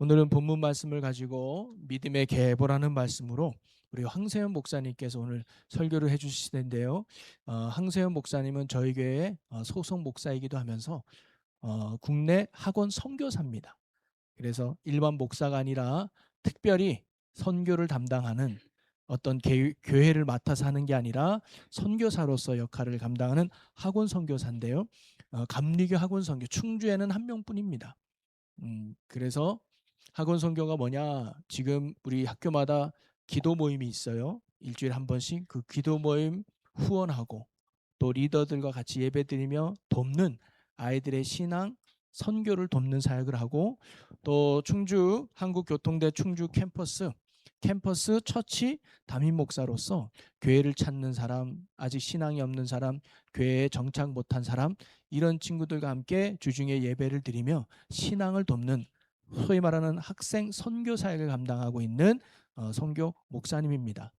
오늘은 본문 말씀을 가지고 믿음의 계보라는 말씀으로 우리 황세현 목사님께서 오늘 설교를 해주실 텐데요. 황세현 목사님은 저희 교회의 소속 목사이기도 하면서 국내 학원 선교사입니다. 그래서 일반 목사가 아니라 특별히 선교를 담당하는 어떤 교회를 맡아서 하는 게 아니라 선교사로서 역할을 감당하는 학원 선교사인데요. 감리교 학원 선교 충주에는 한 명뿐입니다. 그래서 학원 선교가 뭐냐? 지금 우리 학교마다 기도 모임이 있어요. 일주일에 한 번씩 그 기도 모임 후원하고 또 리더들과 같이 예배드리며 돕는 아이들의 신앙 선교를 돕는 사역을 하고 또 충주 한국교통대 충주 캠퍼스 처치 담임 목사로서 교회를 찾는 사람, 아직 신앙이 없는 사람, 교회에 정착 못한 사람 이런 친구들과 함께 주중에 예배를 드리며 신앙을 돕는 소위 말하는 학생 선교 사역을 감당하고 있는 선교 목사님입니다.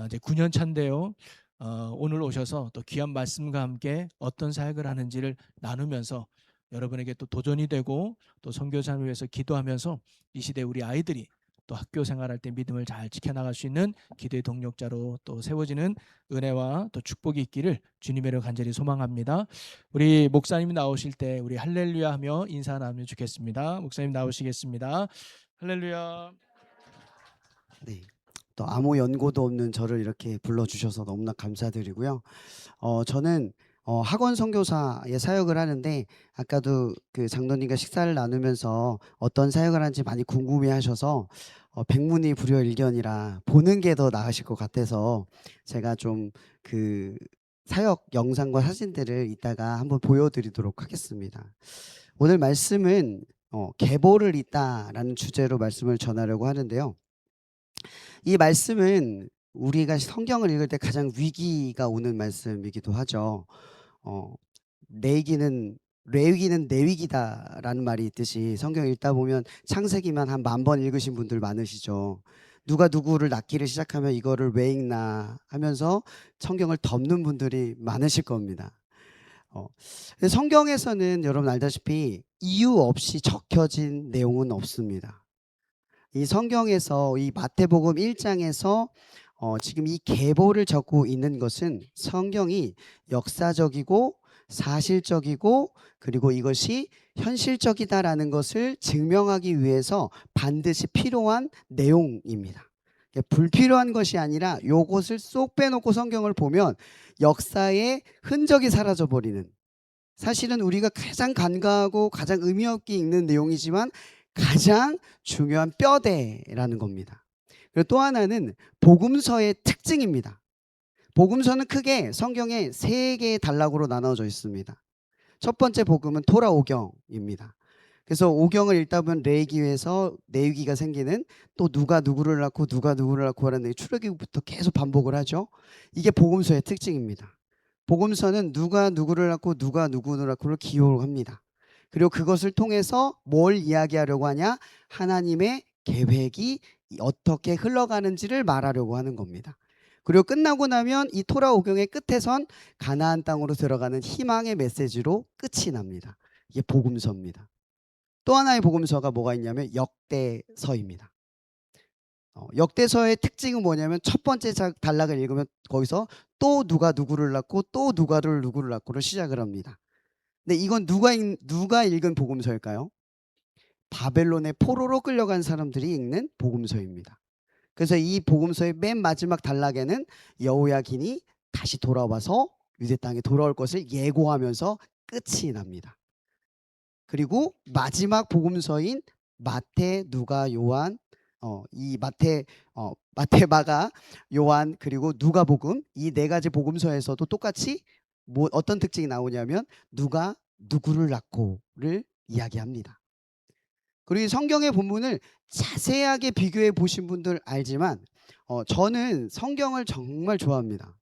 이제 9년 차인데요. 오늘 오셔서 또 귀한 말씀과 함께 어떤 사역을 하는지를 나누면서 여러분에게 또 도전이 되고 또 선교사를 위해서 기도하면서 이 시대 우리 아이들이 또 학교 생활할 때 믿음을 잘 지켜나갈 수 있는 기도의 동력자로 또 세워지는 은혜와 또 축복이 있기를 주님으로 간절히 소망합니다. 우리 목사님 나오실 때 우리 할렐루야 하며 인사 나누면 좋겠습니다. 목사님 나오시겠습니다. 할렐루야. 네. 또 아무 연고도 없는 저를 이렇게 불러주셔서 너무나 감사드리고요. 저는 학원 선교사의 사역을 하는데 아까도 그 장로님과 식사를 나누면서 어떤 사역을 하는지 많이 궁금해하셔서 백문이 불여일견이라 보는 게 더 나으실 것 같아서 제가 좀 그 사역 영상과 사진들을 이따가 한번 보여드리도록 하겠습니다. 오늘 말씀은 계보를 잇다라는 주제로 말씀을 전하려고 하는데요. 이 말씀은 우리가 성경을 읽을 때 가장 위기가 오는 말씀이기도 하죠. 어, 내 위기는 내 위기다라는 말이 있듯이 성경 읽다 보면 창세기만 한 10,000번 읽으신 분들 많으시죠. 누가 누구를 낳기를 시작하면 이거를 왜 읽나 하면서 성경을 덮는 분들이 많으실 겁니다. 근데 성경에서는 여러분 알다시피 이유 없이 적혀진 내용은 없습니다. 이 성경에서 이 마태복음 1장에서 지금 이 계보를 적고 있는 것은 성경이 역사적이고 사실적이고 그리고 이것이 현실적이다라는 것을 증명하기 위해서 반드시 필요한 내용입니다. 불필요한 것이 아니라 요것을 쏙 빼놓고 성경을 보면 역사의 흔적이 사라져버리는, 사실은 우리가 가장 간과하고 가장 의미 없게 읽는 내용이지만 가장 중요한 뼈대라는 겁니다. 그리고 또 하나는 복음서의 특징입니다. 복음서는 크게 성경에 3개의 단락으로 나눠져 있습니다. 첫 번째 복음은 토라 오경입니다. 그래서 오경을 읽다 보면 레위기에서 내위기가 생기는, 또 누가 누구를 낳고 누가 누구를 낳고 하는 출애굽부터 계속 반복을 하죠. 이게 복음서의 특징입니다. 복음서는 누가 누구를 낳고 누가 누구를 낳고를 기록합니다. 그리고 그것을 통해서 뭘 이야기하려고 하냐? 하나님의 계획이 어떻게 흘러가는지를 말하려고 하는 겁니다. 그리고 끝나고 나면 이 토라 오경의 끝에선 가나안 땅으로 들어가는 희망의 메시지로 끝이 납니다. 이게 복음서입니다. 또 하나의 복음서가 뭐가 있냐면 역대서입니다. 역대서의 특징은 뭐냐면 첫 번째 단락을 읽으면 거기서 또 누가 누구를 낳고 또 누가를 누구를 낳고를 시작을 합니다. 근데 이건 누가 읽은 복음서일까요? 바벨론의 포로로 끌려간 사람들이 읽는 복음서입니다. 그래서 이 복음서의 맨 마지막 단락에는 여호야긴이 다시 돌아와서 유대 땅에 돌아올 것을 예고하면서 끝이 납니다. 그리고 마지막 복음서인 마태, 누가, 요한, 이 마태, 마가, 요한 그리고 누가복음, 이 4가지 복음서에서도 똑같이 어떤 특징이 나오냐면 누가 누구를 낳고를 이야기합니다. 그리고 이 성경의 본문을 자세하게 비교해 보신 분들 알지만 저는 성경을 정말 좋아합니다.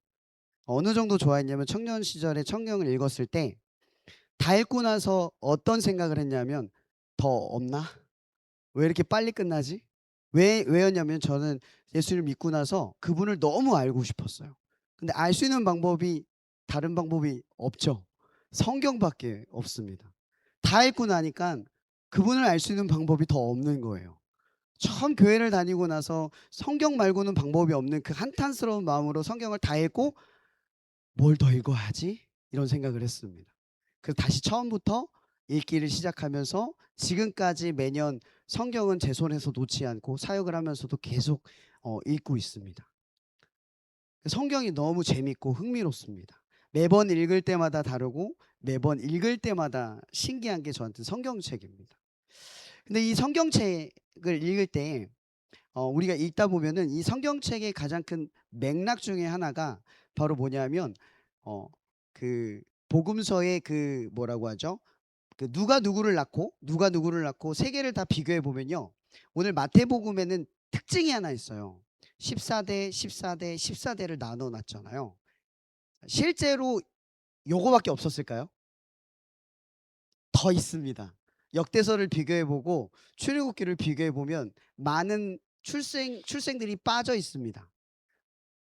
어느 정도 좋아했냐면 청년 시절에 성경을 읽었을 때 다 읽고 나서 어떤 생각을 했냐면 더 없나? 왜 이렇게 빨리 끝나지? 왜였냐면 저는 예수를 믿고 나서 그분을 너무 알고 싶었어요. 근데 알 수 있는 방법이 다른 방법이 없죠. 성경밖에 없습니다. 다 읽고 나니까 그분을 알 수 있는 방법이 더 없는 거예요. 처음 교회를 다니고 나서 성경 말고는 방법이 없는 그 한탄스러운 마음으로 성경을 다 읽고 '뭘 더 읽어야 하지?' 이런 생각을 했습니다. 그래서 다시 처음부터 읽기를 시작하면서 지금까지 매년 성경은 제 손에서 놓지 않고 사역을 하면서도 계속 읽고 있습니다. 성경이 너무 재밌고 흥미롭습니다. 매번 읽을 때마다 다르고 매번 읽을 때마다 신기한 게 저한테 성경책입니다. 근데 이 성경책을 읽을 때 우리가 읽다 보면은 이 성경책의 가장 큰 맥락 중에 하나가 바로 뭐냐면 그 복음서의 그 뭐라고 하죠? 그 누가 누구를 낳고 세 개를 다 비교해 보면요. 오늘 마태복음에는 특징이 하나 있어요. 14대, 14대, 14대를 나눠 놨잖아요. 실제로 요거밖에 없었을까요? 더 있습니다. 역대서를 비교해 보고 출애굽기를 비교해 보면 많은 출생들이 빠져 있습니다.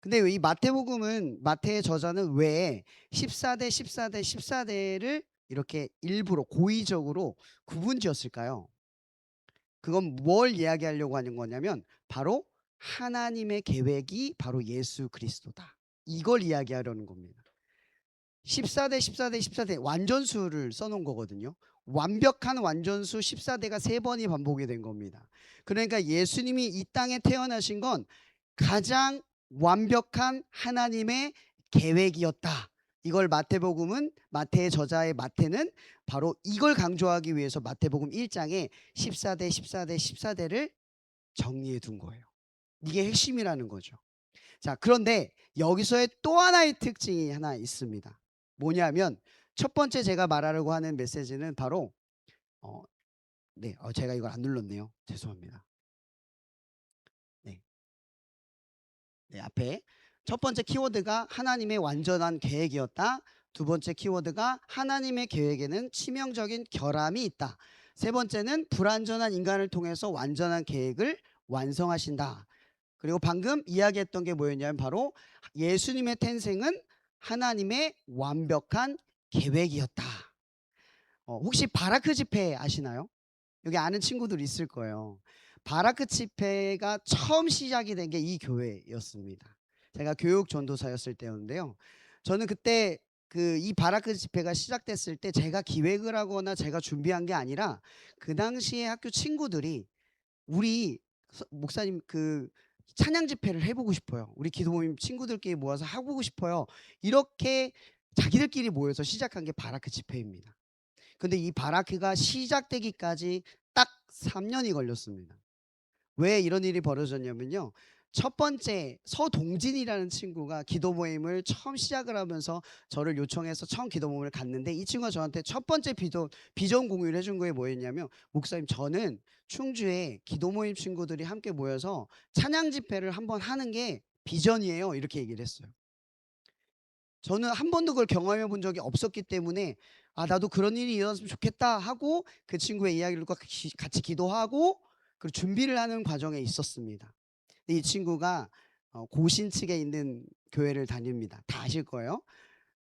근데 이 마태복음은 마태의 저자는 왜 14대, 14대, 14대를 이렇게 일부러 고의적으로 구분지었을까요? 그건 뭘 이야기하려고 하는 거냐면 바로 하나님의 계획이 바로 예수 그리스도다. 이걸 이야기하려는 겁니다. 14대, 14대, 14대 완전수를 써놓은 거거든요. 완벽한 완전수 14대가 3번이 반복이 된 겁니다. 그러니까 예수님이 이 땅에 태어나신 건 가장 완벽한 하나님의 계획이었다. 이걸 마태복음은 마태의 저자의 마태는 바로 이걸 강조하기 위해서 마태복음 1장에 14대, 14대, 14대를 정리해 둔 거예요. 이게 핵심이라는 거죠. 자, 그런데 여기서의 또 하나의 특징이 하나 있습니다. 뭐냐면 첫 번째 제가 말하려고 하는 메시지는 바로 제가 이걸 안 눌렀네요. 죄송합니다. 네. 네, 앞에 첫 번째 키워드가 하나님의 완전한 계획이었다. 두 번째 키워드가 하나님의 계획에는 치명적인 결함이 있다. 세 번째는 불완전한 인간을 통해서 완전한 계획을 완성하신다. 그리고 방금 이야기했던 게 뭐였냐면 바로 예수님의 탄생은 하나님의 완벽한 계획이었다. 혹시 바라크 집회 아시나요? 여기 아는 친구들 있을 거예요. 바라크 집회가 처음 시작이 된 게 이 교회였습니다. 제가 교육 전도사였을 때였는데요. 저는 그때 이 바라크 집회가 시작됐을 때 제가 기획을 하거나 제가 준비한 게 아니라 그 당시에 학교 친구들이 우리 목사님 찬양 집회를 해보고 싶어요. 우리 기도 모임 친구들끼리 모아서 하고 싶어요. 이렇게 자기들끼리 모여서 시작한 게 바라크 집회입니다. 근데 이 바라크가 시작되기까지 딱 3년이 걸렸습니다. 왜 이런 일이 벌어졌냐면요. 첫 번째 서동진이라는 친구가 기도 모임을 처음 시작을 하면서 저를 요청해서 처음 기도 모임을 갔는데 이 친구가 저한테 첫 번째 비전 공유를 해준 거에 뭐였냐면 목사님 저는 충주에 기도 모임 친구들이 함께 모여서 찬양 집회를 한번 하는 게 비전이에요. 이렇게 얘기를 했어요. 저는 한 번도 그걸 경험해 본 적이 없었기 때문에 나도 그런 일이 일어났으면 좋겠다 하고 그 친구의 이야기를 같이 기도하고 그리고 준비를 하는 과정에 있었습니다. 이 친구가 고신 측에 있는 교회를 다닙니다. 다 아실 거예요.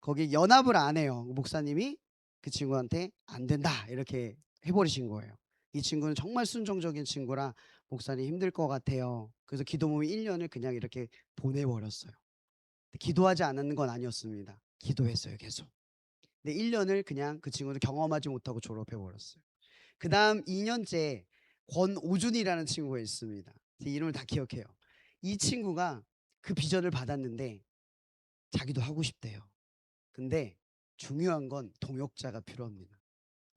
거기 연합을 안 해요. 목사님이 그 친구한테 안 된다 이렇게 해버리신 거예요. 이 친구는 정말 순종적인 친구라 목사님 힘들 것 같아요. 그래서 기도 모임 1년을 그냥 이렇게 보내버렸어요. 기도하지 않는 건 아니었습니다. 기도했어요 계속. 근데 1년을 그냥 그 친구는 경험하지 못하고 졸업해버렸어요. 그 다음 2년째 권오준이라는 친구가 있습니다. 제 이름을 다 기억해요. 이 친구가 그 비전을 받았는데 자기도 하고 싶대요. 근데 중요한 건 동역자가 필요합니다.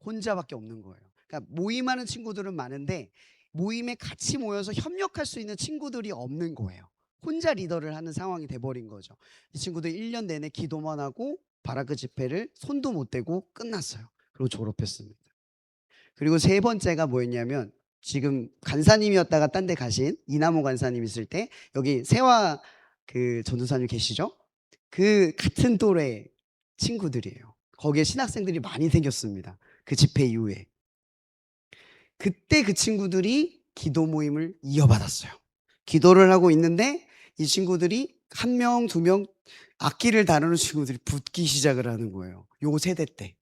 혼자밖에 없는 거예요. 그러니까 모임하는 친구들은 많은데 모임에 같이 모여서 협력할 수 있는 친구들이 없는 거예요. 혼자 리더를 하는 상황이 돼버린 거죠. 이 친구도 1년 내내 기도만 하고 바라크 집회를 손도 못 대고 끝났어요. 그리고 졸업했습니다. 그리고 세 번째가 뭐였냐면 지금 간사님이었다가 딴 데 가신 이나무 간사님 있을 때 여기 세화 전도사님 계시죠? 그 같은 또래 친구들이에요. 거기에 신학생들이 많이 생겼습니다. 그 집회 이후에. 그때 그 친구들이 기도 모임을 이어받았어요. 기도를 하고 있는데 이 친구들이 1명, 2명 악기를 다루는 친구들이 붙기 시작을 하는 거예요. 요 세대 때.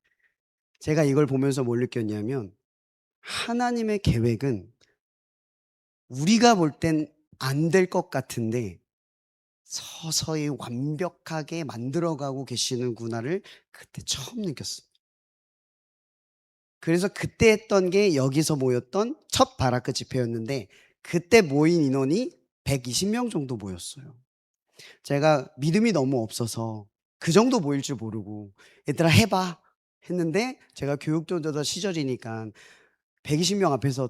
제가 이걸 보면서 뭘 느꼈냐면 하나님의 계획은 우리가 볼 땐 안 될 것 같은데 서서히 완벽하게 만들어가고 계시는구나를 그때 처음 느꼈어요. 그래서 그때 했던 게 여기서 모였던 첫 바라크 집회였는데 그때 모인 인원이 120명 정도 모였어요. 제가 믿음이 너무 없어서 그 정도 모일 줄 모르고 "얘들아 해 봐." 했는데 제가 교육전도자 시절이니까 120명 앞에서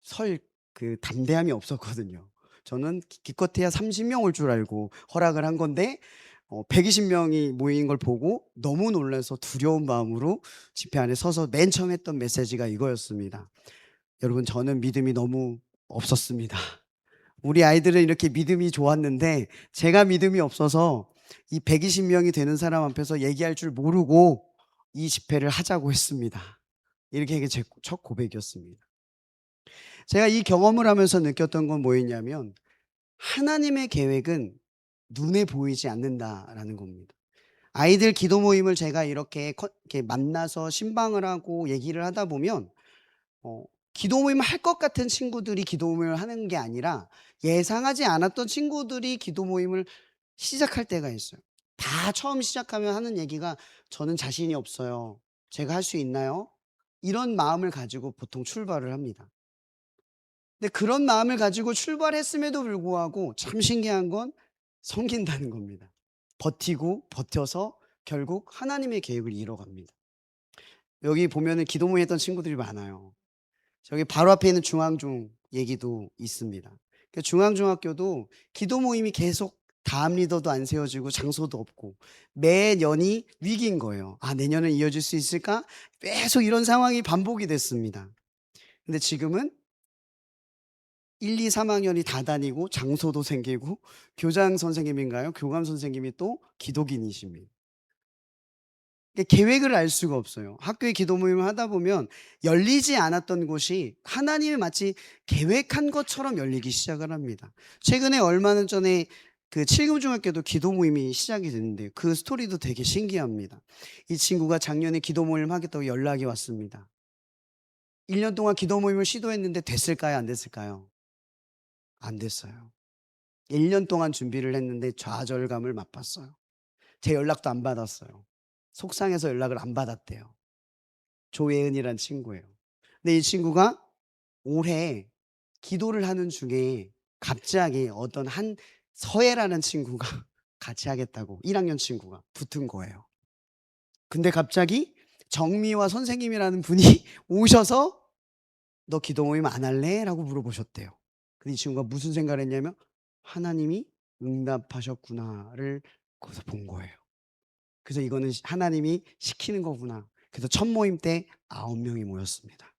설 그 담대함이 없었거든요. 저는 기껏해야 30명 올 줄 알고 허락을 한 건데 120명이 모인 걸 보고 너무 놀라서 두려운 마음으로 집회 안에 서서 맨 처음 했던 메시지가 이거였습니다. 여러분, 저는 믿음이 너무 없었습니다. 우리 아이들은 이렇게 믿음이 좋았는데 제가 믿음이 없어서 이 120명이 되는 사람 앞에서 얘기할 줄 모르고 이 집회를 하자고 했습니다. 이렇게 제 첫 고백이었습니다. 제가 이 경험을 하면서 느꼈던 건 뭐였냐면 하나님의 계획은 눈에 보이지 않는다라는 겁니다. 아이들 기도 모임을 제가 이렇게 만나서 신방을 하고 얘기를 하다 보면 어 기도 모임을 할 것 같은 친구들이 기도 모임을 하는 게 아니라 예상하지 않았던 친구들이 기도 모임을 시작할 때가 있어요. 다 처음 시작하면 하는 얘기가 "저는 자신이 없어요. 제가 할 수 있나요?" 이런 마음을 가지고 보통 출발을 합니다. 근데 그런 마음을 가지고 출발했음에도 불구하고 참 신기한 건 섬긴다는 겁니다. 버티고 버텨서 결국 하나님의 계획을 이뤄갑니다. 여기 보면은 기도 모임 했던 친구들이 많아요. 저기 바로 앞에 있는 중앙중 얘기도 있습니다. 그 중앙중학교도 기도 모임이 계속 다음 리더도 안 세워지고 장소도 없고 매년이 위기인 거예요. '아 내년은 이어질 수 있을까?' 계속 이런 상황이 반복이 됐습니다. 근데 지금은 1, 2, 3 학년이 다 다니고 장소도 생기고 교장 선생님인가요? 교감 선생님이 또 기독인이십니다. 계획을 알 수가 없어요. 학교에 기도 모임을 하다 보면 열리지 않았던 곳이 하나님이 마치 계획한 것처럼 열리기 시작을 합니다. 최근에 얼마 전에 그 칠금중학교도 기도 모임이 시작이 됐는데 그 스토리도 되게 신기합니다. 이 친구가 작년에 기도 모임 하겠다고 연락이 왔습니다. 1년 동안 기도 모임을 시도했는데 됐을까요? 안 됐을까요? 안 됐어요. 1년 동안 준비를 했는데 좌절감을 맛봤어요. 제 연락도 안 받았어요. 속상해서 연락을 안 받았대요. 조예은이란 친구예요. 근데 이 친구가 올해 기도를 하는 중에 갑자기 어떤 한 서혜라는 친구가 같이 하겠다고 1 학년 친구가 붙은 거예요. 근데 갑자기 정미화 선생님이라는 분이 오셔서 "너 기도 모임 안 할래?"라고 물어보셨대요. 근데 이 친구가 무슨 생각을 했냐면 '하나님이 응답하셨구나.'를 거기서 본 거예요. 그래서 '이거는 하나님이 시키는 거구나.' 그래서 첫 모임 때 9 명이 모였습니다.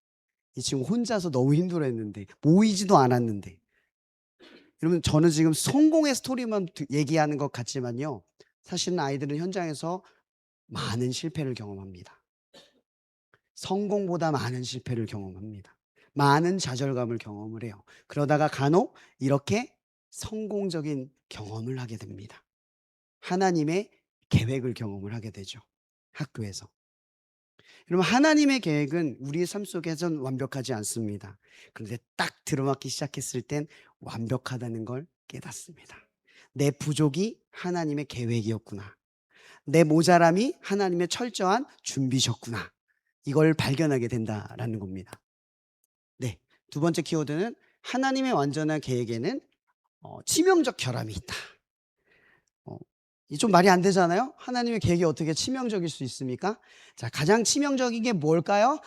이 친구 혼자서 너무 힘들어했는데 모이지도 않았는데. 여러분, 저는 지금 성공의 스토리만 얘기하는 것 같지만요. 사실은 아이들은 현장에서 많은 실패를 경험합니다. 성공보다 많은 실패를 경험합니다. 많은 좌절감을 경험을 해요. 그러다가 간혹 이렇게 성공적인 경험을 하게 됩니다. 하나님의 계획을 경험을 하게 되죠, 학교에서. 여러분, 하나님의 계획은 우리의 삶 속에선 완벽하지 않습니다. 그런데 딱 들어맞기 시작했을 땐 완벽하다는 걸 깨닫습니다. 내 부족이 하나님의 계획이었구나. 내 모자람이 하나님의 철저한 준비셨구나. 이걸 발견하게 된다라는 겁니다. 네. 두 번째 키워드는 하나님의 완전한 계획에는 치명적 결함이 있다. 이 좀 말이 안 되잖아요. 하나님의 계획이 어떻게 치명적일 수 있습니까? 자, 가장 치명적인 게 뭘까요?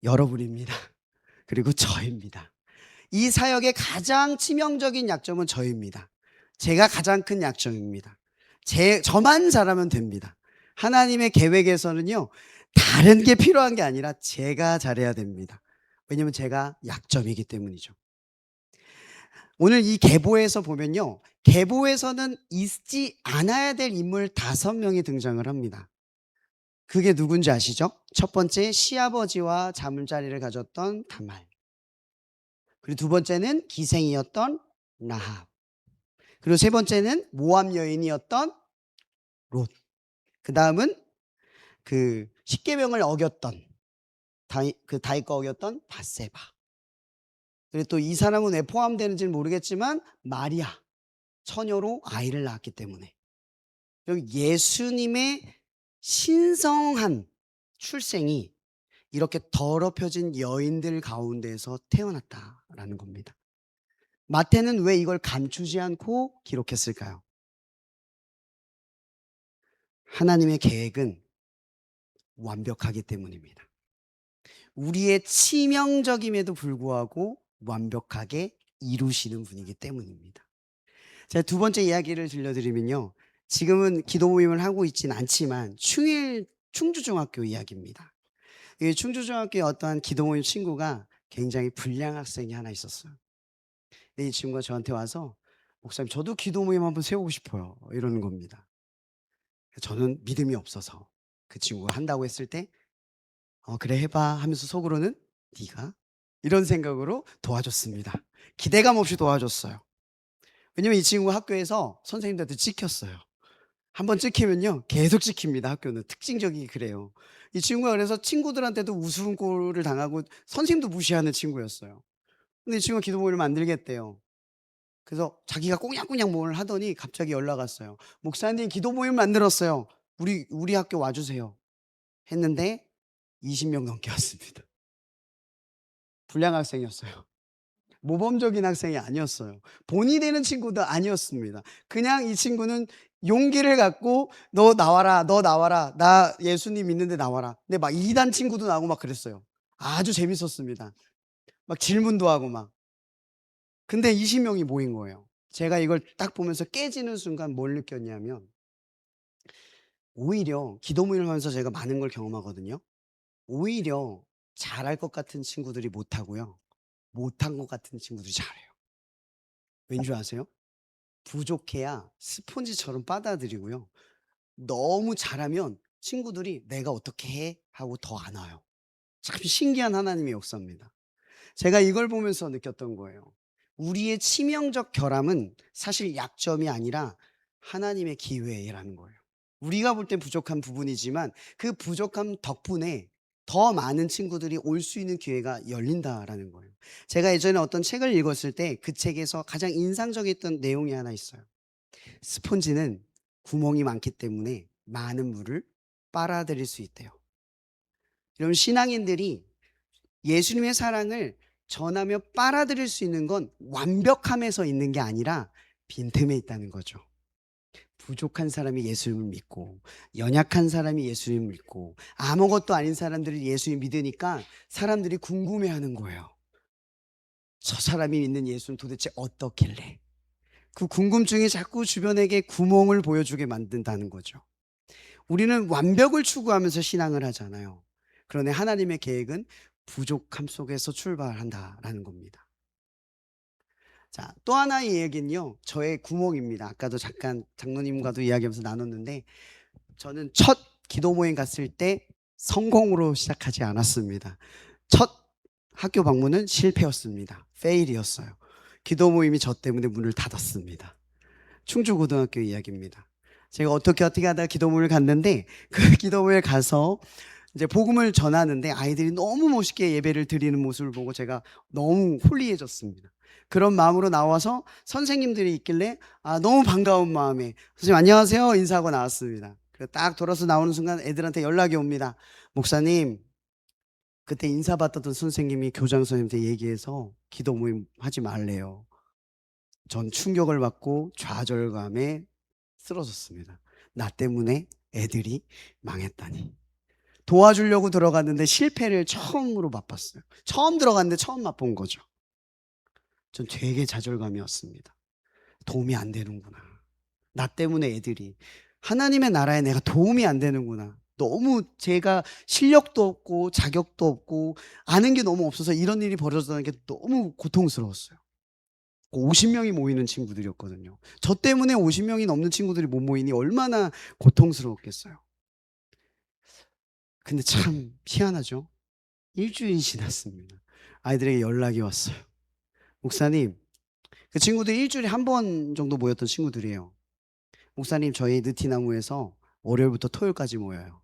여러분입니다. 그리고 저입니다. 이 사역의 가장 치명적인 약점은 저입니다. 제가 가장 큰 약점입니다. 저만 잘하면 됩니다. 하나님의 계획에서는요, 다른 게 필요한 게 아니라 제가 잘해야 됩니다. 왜냐면 제가 약점이기 때문이죠. 오늘 이 계보에서 보면요, 계보에서는 있지 않아야 될 인물 5명이 등장을 합니다. 그게 누군지 아시죠? 첫 번째, 시아버지와 자물자리를 가졌던 다말. 그리고 두 번째는 기생이었던 라합. 그리고 세 번째는 모압 여인이었던 롯. 그다음은 그 십계명을 어겼던 다윗과 어겼던 밧세바. 그리고 또 이 사람은 왜 포함되는지는 모르겠지만 마리아 처녀로 아이를 낳았기 때문에 여기 예수님의 신성한 출생이 이렇게 더럽혀진 여인들 가운데에서 태어났다라는 겁니다. 마태는 왜 이걸 감추지 않고 기록했을까요? 하나님의 계획은 완벽하기 때문입니다. 우리의 치명적임에도 불구하고 완벽하게 이루시는 분이기 때문입니다. 제가 두 번째 이야기를 들려드리면요. 지금은 기도 모임을 하고 있지는 않지만 충주중학교 이야기입니다. 이 충주중학교에 어떠한 기도 모임 친구가 굉장히 불량 학생이 하나 있었어요. 근데 이 친구가 저한테 와서 목사님 저도 기도 모임 한번 세우고 싶어요 이러는 겁니다. 저는 믿음이 없어서 그 친구가 한다고 했을 때 그래 해봐 하면서 속으로는 네가 이런 생각으로 도와줬습니다. 기대감 없이 도와줬어요. 왜냐면 이 친구가 학교에서 선생님들한테 찍혔어요. 한번 찍히면요 계속 찍힙니다. 학교는 특징적이 그래요. 이 친구가 그래서 친구들한테도 우스운꼴을 당하고 선생님도 무시하는 친구였어요. 근데 이 친구가 기도 모임을 만들겠대요. 그래서 자기가 꽁냥꽁냥 뭘 하더니 갑자기 연락 왔어요. 목사님 기도 모임 만들었어요. 우리 학교 와주세요. 했는데 20명 넘게 왔습니다. 불량 학생이었어요. 모범적인 학생이 아니었어요. 본이 되는 친구도 아니었습니다. 그냥 이 친구는 용기를 갖고 너 나와라 나 예수님 믿는데 나와라. 근데 막 2단 친구도 나오고 막 그랬어요. 아주 재밌었습니다. 막 질문도 하고 막. 근데 20명이 모인 거예요. 제가 이걸 딱 보면서 깨지는 순간 뭘 느꼈냐면 오히려 기도 모임을 하면서 제가 많은 걸 경험하거든요. 오히려 잘할 것 같은 친구들이 못하고요. 못한 것 같은 친구들이 잘해요. 왠지 아세요? 부족해야 스폰지처럼 빨아들이고요. 너무 잘하면 친구들이 내가 어떻게 해? 하고 더 안 와요. 참 신기한 하나님의 역사입니다. 제가 이걸 보면서 느꼈던 거예요. 우리의 치명적 결함은 사실 약점이 아니라 하나님의 기회라는 거예요. 우리가 볼 땐 부족한 부분이지만 그 부족함 덕분에 더 많은 친구들이 올 수 있는 기회가 열린다라는 거예요. 제가 예전에 어떤 책을 읽었을 때 그 책에서 가장 인상적이었던 내용이 하나 있어요. 스폰지는 구멍이 많기 때문에 많은 물을 빨아들일 수 있대요. 여러분 신앙인들이 예수님의 사랑을 전하며 빨아들일 수 있는 건 완벽함에서 있는 게 아니라 빈틈에 있다는 거죠. 부족한 사람이 예수님을 믿고 연약한 사람이 예수님을 믿고 아무것도 아닌 사람들이 예수님 믿으니까 사람들이 궁금해하는 거예요. 저 사람이 믿는 예수는 도대체 어떻길래? 그 궁금증이 자꾸 주변에게 구멍을 보여주게 만든다는 거죠. 우리는 완벽을 추구하면서 신앙을 하잖아요. 그런데 하나님의 계획은 부족함 속에서 출발한다라는 겁니다. 자, 또 하나의 얘기는요. 저의 구멍입니다. 아까도 잠깐 장로님과도 이야기하면서 나눴는데 저는 첫 기도 모임 갔을 때 성공으로 시작하지 않았습니다. 첫 학교 방문은 실패였습니다. 페일이었어요. 기도 모임이 저 때문에 문을 닫았습니다. 충주고등학교 이야기입니다. 제가 어떻게 하다가 기도 모임을 갔는데 그 기도 모임에 가서 이제 복음을 전하는데 아이들이 너무 멋있게 예배를 드리는 모습을 보고 제가 너무 홀리해졌습니다. 그런 마음으로 나와서 선생님들이 있길래 너무 반가운 마음에 선생님 안녕하세요 인사하고 나왔습니다. 그래서 딱 돌아서 나오는 순간 애들한테 연락이 옵니다. 목사님 그때 인사받았던 선생님이 교장 선생님한테 얘기해서 기도 모임 하지 말래요. 전 충격을 받고 좌절감에 쓰러졌습니다. 나 때문에 애들이 망했다니. 도와주려고 들어갔는데 실패를 처음으로 맛봤어요. 처음 들어갔는데 처음 맛본 거죠. 전 되게 좌절감이 왔습니다. 도움이 안 되는구나. 나 때문에 애들이. 하나님의 나라에 내가 도움이 안 되는구나. 너무 제가 실력도 없고 자격도 없고 아는 게 너무 없어서 이런 일이 벌어졌다는 게 너무 고통스러웠어요. 50명이 모이는 친구들이었거든요. 저 때문에 50명이 넘는 친구들이 못 모이니 얼마나 고통스러웠겠어요. 근데 참 희한하죠. 일주일이 지났습니다. 아이들에게 연락이 왔어요. 목사님, 그 친구들이 일주일에 한 번 정도 모였던 친구들이에요. 목사님, 저희 느티나무에서 월요일부터 토요일까지 모여요.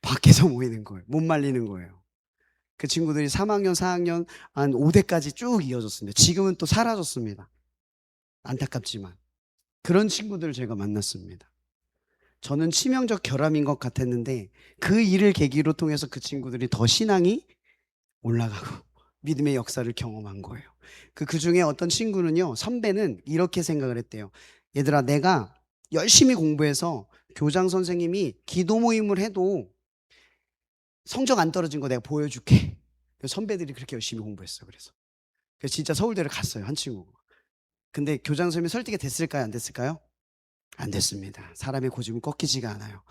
밖에서 모이는 거예요. 못 말리는 거예요. 그 친구들이 3학년, 4학년 한 5대까지 쭉 이어졌습니다. 지금은 또 사라졌습니다. 안타깝지만. 그런 친구들을 제가 만났습니다. 저는 치명적 결함인 것 같았는데 그 일을 계기로 통해서 그 친구들이 더 신앙이 올라가고 믿음의 역사를 경험한 거예요. 그 중에 어떤 친구는요, 선배는 이렇게 생각을 했대요. 얘들아, 내가 열심히 공부해서 교장 선생님이 기도 모임을 해도 성적 안 떨어진 거 내가 보여줄게. 선배들이 그렇게 열심히 공부했어요. 그래서 진짜 서울대를 갔어요, 한 친구가. 근데 교장 선생님이 설득이 됐을까요, 안 됐을까요? 안 됐습니다. 사람의 고집은 꺾이지가 않아요.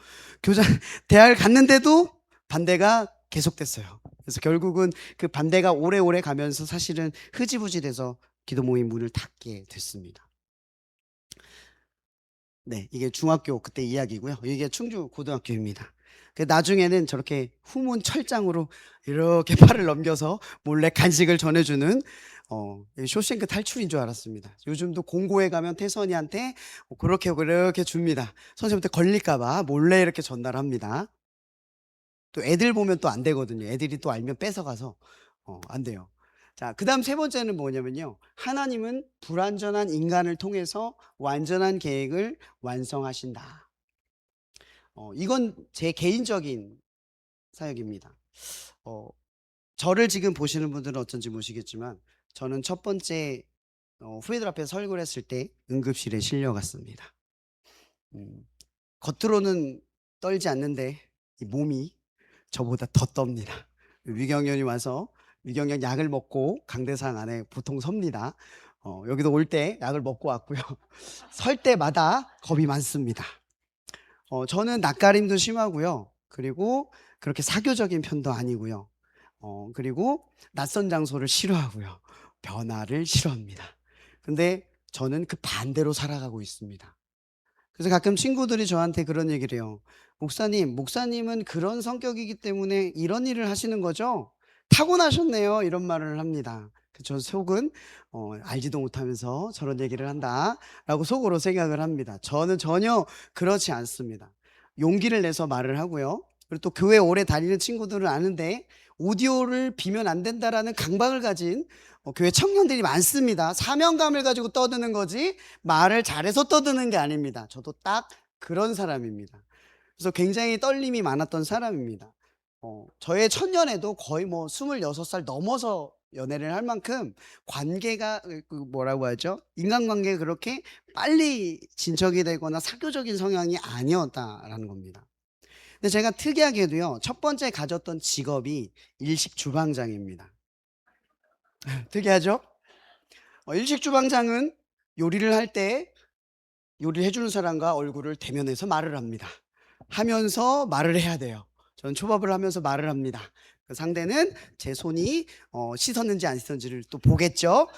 교장 대학을 갔는데도 반대가 계속됐어요. 그래서 결국은 그 반대가 오래오래 가면서 사실은 흐지부지 돼서 기도 모임 문을 닫게 됐습니다. 네, 이게 중학교 그때 이야기고요. 이게 충주 고등학교입니다. 나중에는 저렇게 후문 철장으로 이렇게 팔을 넘겨서 몰래 간식을 전해주는 쇼생크 탈출인 줄 알았습니다. 요즘도 공고에 가면 태선이한테 그렇게 줍니다. 선생님한테 걸릴까봐 몰래 이렇게 전달합니다. 또 애들 보면 또 안 되거든요. 애들이 또 알면 뺏어가서 안 돼요. 자, 그 다음 세 번째는 뭐냐면요. 하나님은 불완전한 인간을 통해서 완전한 계획을 완성하신다. 이건 제 개인적인 사역입니다. 저를 지금 보시는 분들은 어쩐지 모르시겠지만 저는 첫 번째 후배들 앞에 설교를 했을 때 응급실에 실려갔습니다. 겉으로는 떨지 않는데 이 몸이 저보다 더 떱니다. 위경련이 와서 위경련 약을 먹고 강대상 안에 보통 섭니다. 여기도 올 때 약을 먹고 왔고요. 설 때마다 겁이 많습니다. 저는 낯가림도 심하고요. 그리고 그렇게 사교적인 편도 아니고요. 그리고 낯선 장소를 싫어하고요. 변화를 싫어합니다. 근데 저는 그 반대로 살아가고 있습니다. 그래서 가끔 친구들이 저한테 그런 얘기를 해요. 목사님은 그런 성격이기 때문에 이런 일을 하시는 거죠? 타고나셨네요. 이런 말을 합니다. 저 속은 알지도 못하면서 저런 얘기를 한다라고 속으로 생각을 합니다. 저는 전혀 그렇지 않습니다. 용기를 내서 말을 하고요. 그리고 또 교회 오래 다니는 친구들은 아는데 오디오를 비면 안 된다라는 강박을 가진 교회 청년들이 많습니다. 사명감을 가지고 떠드는 거지 말을 잘해서 떠드는 게 아닙니다. 저도 딱 그런 사람입니다. 그래서 굉장히 떨림이 많았던 사람입니다. 저의 첫연애도 거의 뭐 26살 넘어서 연애를 할 만큼 관계가 뭐라고 하죠? 인간관계가 그렇게 빨리 진척이 되거나 사교적인 성향이 아니었다라는 겁니다. 근데 제가 특이하게도요, 첫 번째 가졌던 직업이 일식 주방장입니다. 특이하죠? 일식 주방장은 요리를 할 때 요리를 해주는 사람과 얼굴을 대면해서 말을 합니다. 하면서 말을 해야 돼요. 저는 초밥을 하면서 말을 합니다. 그 상대는 제 손이 씻었는지 안 씻었는지를 또 보겠죠.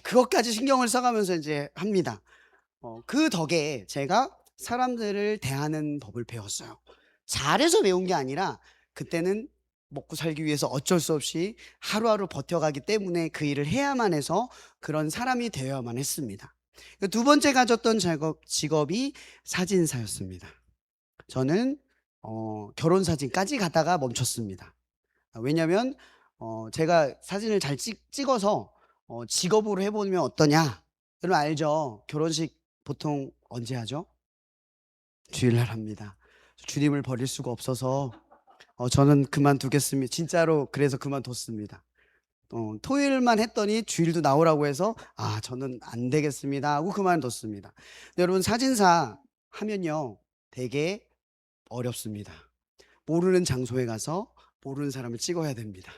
그것까지 신경을 써가면서 이제 합니다. 그 덕에 제가 사람들을 대하는 법을 배웠어요. 잘해서 배운 게 아니라 그때는 먹고 살기 위해서 어쩔 수 없이 하루하루 버텨가기 때문에 그 일을 해야만 해서 그런 사람이 되어야만 했습니다. 두 번째 가졌던 직업이 사진사였습니다. 저는 결혼 사진까지 가다가 멈췄습니다. 왜냐하면 제가 사진을 잘 찍어서 직업으로 해보면 어떠냐. 여러분 알죠? 결혼식 보통 언제 하죠? 주일날 합니다. 주님을 버릴 수가 없어서 저는 그만두겠습니다. 진짜로 그래서 그만뒀습니다. 토요일만 했더니 주일도 나오라고 해서 저는 안 되겠습니다 하고 그만뒀습니다. 여러분 사진사 하면요 되게 어렵습니다. 모르는 장소에 가서 모르는 사람을 찍어야 됩니다.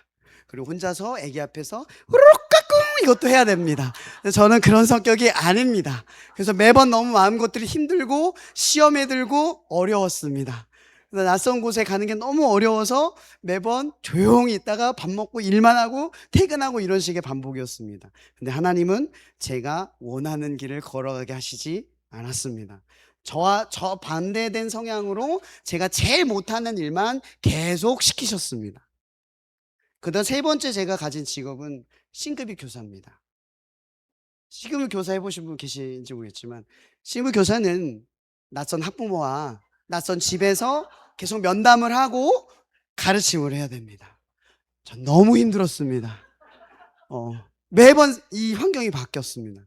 그리고 혼자서 애기 앞에서 후루룩 까꿍 이것도 해야 됩니다. 저는 그런 성격이 아닙니다. 그래서 매번 너무 마음것들이 힘들고 시험에 들고 어려웠습니다. 낯선 곳에 가는 게 너무 어려워서 매번 조용히 있다가 밥 먹고 일만 하고 퇴근하고 이런 식의 반복이었습니다. 근데 하나님은 제가 원하는 길을 걸어가게 하시지 않았습니다. 저와 저 반대된 성향으로 제가 제일 못하는 일만 계속 시키셨습니다. 그다음 세 번째 제가 가진 직업은 C급이 교사입니다. C급 교사 해보신 분 계신지 모르겠지만 C급 교사는 낯선 학부모와 낯선 집에서 계속 면담을 하고 가르침을 해야 됩니다. 전 너무 힘들었습니다. 어, 매번 이 환경이 바뀌었습니다.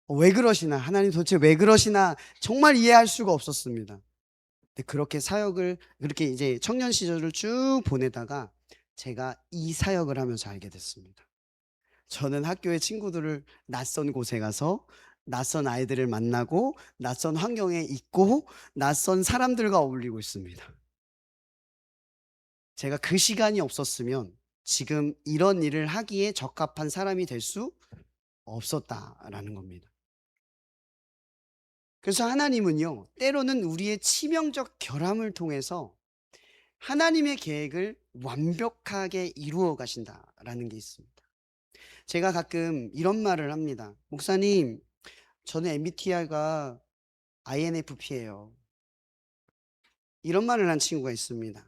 왜 그러시나? 하나님 도대체 왜 그러시나? 정말 이해할 수가 없었습니다. 근데 그렇게 사역을, 그렇게 이제 청년 시절을 쭉 보내다가 제가 이 사역을 하면서 알게 됐습니다. 저는 학교의 친구들을 낯선 곳에 가서 낯선 아이들을 만나고 낯선 환경에 있고 낯선 사람들과 어울리고 있습니다. 제가 그 시간이 없었으면 지금 이런 일을 하기에 적합한 사람이 될 수 없었다라는 겁니다. 그래서 하나님은요, 때로는 우리의 치명적 결함을 통해서 하나님의 계획을 완벽하게 이루어 가신다라는 게 있습니다. 제가 가끔 이런 말을 합니다. 목사님, 저는 MBTI가 INFP예요. 이런 말을 한 친구가 있습니다.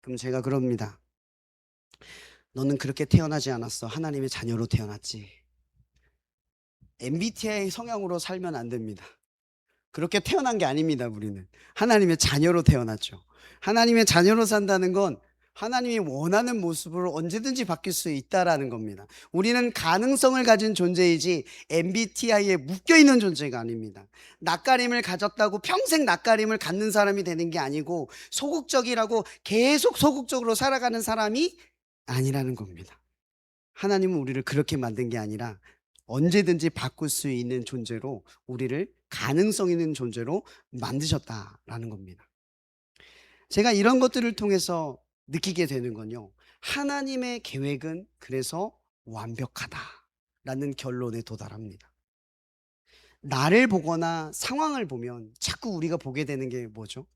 그럼 제가 그럽니다. 너는 그렇게 태어나지 않았어. 하나님의 자녀로 태어났지. MBTI 성향으로 살면 안 됩니다. 그렇게 태어난 게 아닙니다, 우리는. 하나님의 자녀로 태어났죠. 하나님의 자녀로 산다는 건 하나님이 원하는 모습으로 언제든지 바뀔 수 있다라는 겁니다. 우리는 가능성을 가진 존재이지 MBTI에 묶여있는 존재가 아닙니다. 낯가림을 가졌다고 평생 낯가림을 갖는 사람이 되는 게 아니고 소극적이라고 계속 소극적으로 살아가는 사람이 아니라는 겁니다. 하나님은 우리를 그렇게 만든 게 아니라 언제든지 바꿀 수 있는 존재로, 우리를 가능성 있는 존재로 만드셨다라는 겁니다. 제가 이런 것들을 통해서 느끼게 되는 건요, 하나님의 계획은 그래서 완벽하다라는 결론에 도달합니다. 나를 보거나 상황을 보면 자꾸 우리가 보게 되는 게 뭐죠?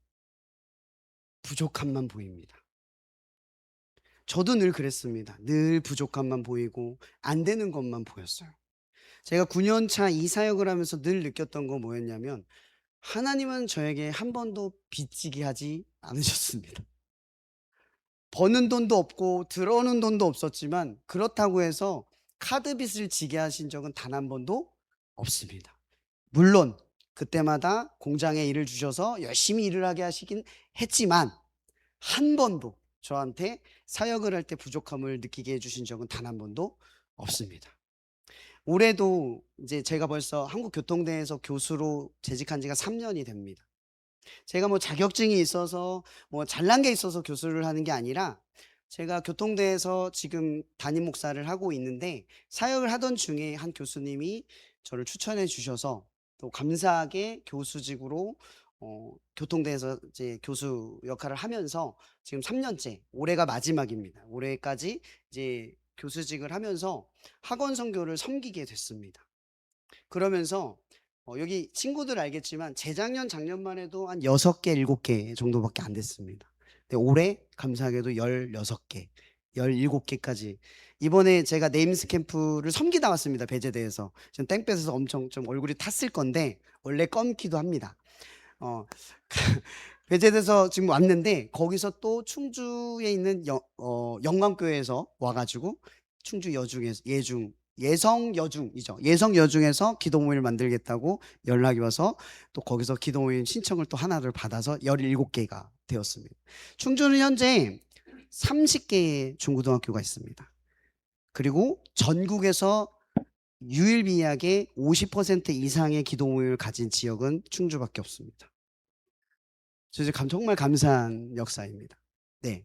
부족함만 보입니다. 저도 늘 그랬습니다. 늘 부족함만 보이고 안 되는 것만 보였어요. 제가 9년 차 이 사역을 하면서 늘 느꼈던 건 뭐였냐면, 하나님은 저에게 한 번도 빚지게 하지 않으셨습니다. 버는 돈도 없고 들어오는 돈도 없었지만 그렇다고 해서 카드빚을 지게 하신 적은 단 한 번도 없습니다. 물론 그때마다 공장에 일을 주셔서 열심히 일을 하게 하시긴 했지만 한 번도 저한테 사역을 할 때 부족함을 느끼게 해주신 적은 단 한 번도 없습니다. 올해도 이제 제가 벌써 한국교통대에서 교수로 재직한 지가 3년이 됩니다. 제가 뭐 자격증이 있어서 뭐 잘난 게 있어서 교수를 하는 게 아니라, 제가 교통대에서 지금 담임 목사를 하고 있는데 사역을 하던 중에 한 교수님이 저를 추천해 주셔서 또 감사하게 교수직으로 교통대에서 이제 교수 역할을 하면서 지금 3년째, 올해가 마지막입니다. 올해까지 이제 교수직을 하면서 학원 선교를 섬기게 됐습니다. 그러면서 여기 친구들 알겠지만 재작년 작년만 해도 한 6개 7개 정도밖에 안 됐습니다. 근데 올해 감사하게도 16개 17개까지, 이번에 제가 네임스 캠프를 섬기다 왔습니다. 배제대에서 지금 땡볕에서 엄청 좀 얼굴이 탔을 건데 원래 검기도 합니다. 배제돼서 지금 왔는데 거기서 또 충주에 있는 영광교회에서 와가지고 충주 여중에서 예성 여중에서 기도 모임을 만들겠다고 연락이 와서 또 거기서 기도 모임 신청을 또 하나를 받아서 17개가 되었습니다. 충주는 현재 30개의 중고등학교가 있습니다. 그리고 전국에서 유일비하게 50% 이상의 기도 모임을 가진 지역은 충주밖에 없습니다. 정말 감사한 역사입니다. 네.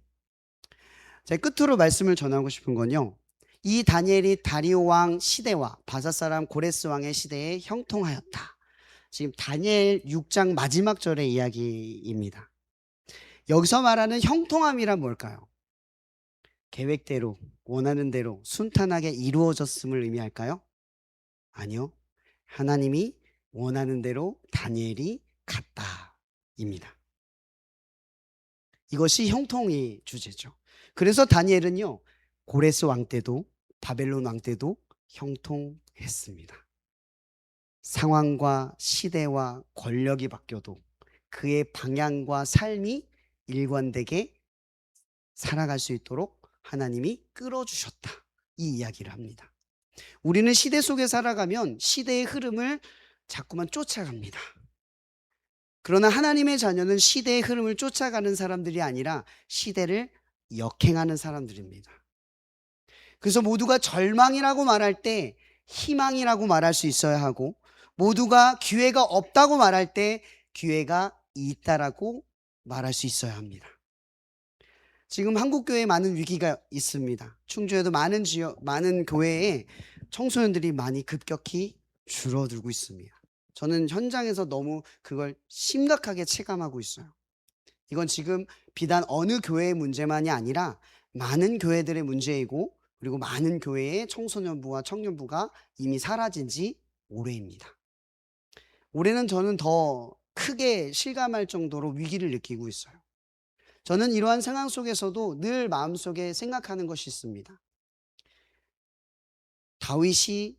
제 끝으로 말씀을 전하고 싶은 건요, 이 다니엘이 다리오 왕 시대와 바사 사람 고레스 왕의 시대에 형통하였다. 지금 다니엘 6장 마지막 절의 이야기입니다. 여기서 말하는 형통함이란 뭘까요? 계획대로, 원하는 대로 순탄하게 이루어졌음을 의미할까요? 아니요. 하나님이 원하는 대로 다니엘이 갔다입니다. 이것이 형통의 주제죠. 그래서 다니엘은요, 고레스 왕 때도 바벨론 왕 때도 형통했습니다. 상황과 시대와 권력이 바뀌어도 그의 방향과 삶이 일관되게 살아갈 수 있도록 하나님이 끌어주셨다, 이 이야기를 합니다. 우리는 시대 속에 살아가면 시대의 흐름을 자꾸만 쫓아갑니다. 그러나 하나님의 자녀는 시대의 흐름을 쫓아가는 사람들이 아니라 시대를 역행하는 사람들입니다. 그래서 모두가 절망이라고 말할 때 희망이라고 말할 수 있어야 하고, 모두가 기회가 없다고 말할 때 기회가 있다라고 말할 수 있어야 합니다. 지금 한국 교회에 많은 위기가 있습니다. 충주에도 많은 교회에 청소년들이 많이 급격히 줄어들고 있습니다. 저는 현장에서 너무 그걸 심각하게 체감하고 있어요. 이건 지금 비단 어느 교회의 문제만이 아니라 많은 교회들의 문제이고, 그리고 많은 교회의 청소년부와 청년부가 이미 사라진 지 오래입니다. 올해는 저는 더 크게 실감할 정도로 위기를 느끼고 있어요. 저는 이러한 상황 속에서도 늘 마음속에 생각하는 것이 있습니다. 다윗이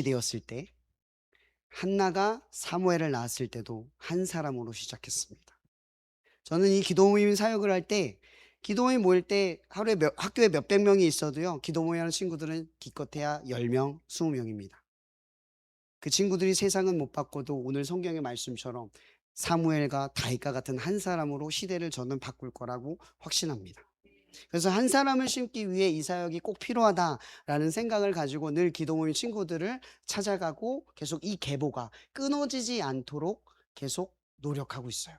되었을 때, 한나가 사무엘을 낳았을 때도 한 사람으로 시작했습니다. 저는 이 기도 모임 사역을 할 때, 기도 모임 모일 때 하루에 학교에 몇백 명이 있어도요, 기도 모임 하는 친구들은 기껏해야 10명, 20명입니다. 그 친구들이 세상은 못 바꿔도 오늘 성경의 말씀처럼 사무엘과 다윗과 같은 한 사람으로 시대를 저는 바꿀 거라고 확신합니다. 그래서 한 사람을 심기 위해 이 사역이 꼭 필요하다라는 생각을 가지고 늘 기도 모임 친구들을 찾아가고 계속 이 계보가 끊어지지 않도록 계속 노력하고 있어요.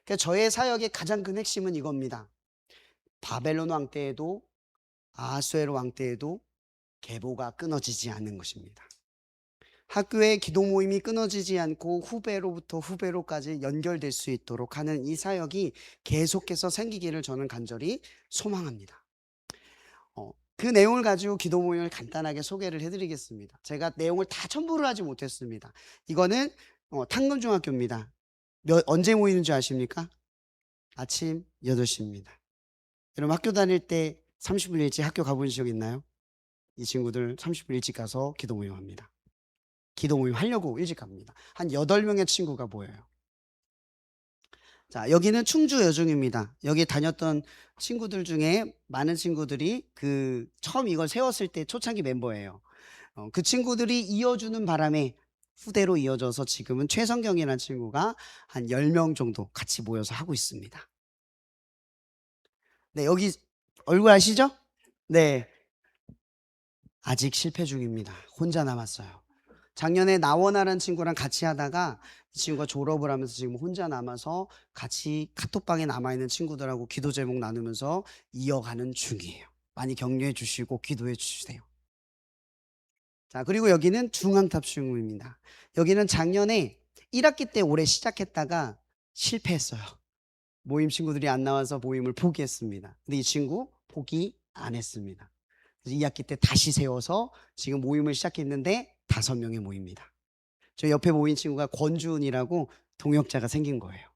그러니까 저의 사역의 가장 큰 핵심은 이겁니다. 바벨론 왕 때에도 아하수에로 왕 때에도 계보가 끊어지지 않는 것입니다. 학교의 기도 모임이 끊어지지 않고 후배로부터 후배로까지 연결될 수 있도록 하는 이 사역이 계속해서 생기기를 저는 간절히 소망합니다. 그 내용을 가지고 기도 모임을 간단하게 소개를 해드리겠습니다. 제가 내용을 다 첨부를 하지 못했습니다. 이거는 탕금중학교입니다. 언제 모이는 줄 아십니까? 아침 8시입니다. 여러분 학교 다닐 때 30분 일찍 학교 가본 적 있나요? 이 친구들 30분 일찍 가서 기도 모임 합니다. 기도 모임 하려고 일찍 갑니다. 한 8명의 친구가 모여요. 자, 여기는 충주 여중입니다. 여기 다녔던 친구들 중에 많은 친구들이 처음 이걸 세웠을 때 초창기 멤버예요. 그 친구들이 이어주는 바람에 후대로 이어져서 지금은 최성경이라는 친구가 한 10명 정도 같이 모여서 하고 있습니다. 네, 여기 얼굴 아시죠? 네. 아직 실패 중입니다. 혼자 남았어요. 작년에 나원아라는 친구랑 같이 하다가 이 친구가 졸업을 하면서 지금 혼자 남아서 같이 카톡방에 남아있는 친구들하고 기도 제목 나누면서 이어가는 중이에요. 많이 격려해 주시고 기도해 주세요. 자, 그리고 여기는 중앙탑 중입니다. 여기는 작년에 1학기 때 올해 시작했다가 실패했어요. 모임 친구들이 안 나와서 모임을 포기했습니다. 근데 이 친구 포기 안 했습니다. 그래서 2학기 때 다시 세워서 지금 모임을 시작했는데 5명의 모입니다. 저 옆에 모인 친구가 권주은이라고 동역자가 생긴 거예요.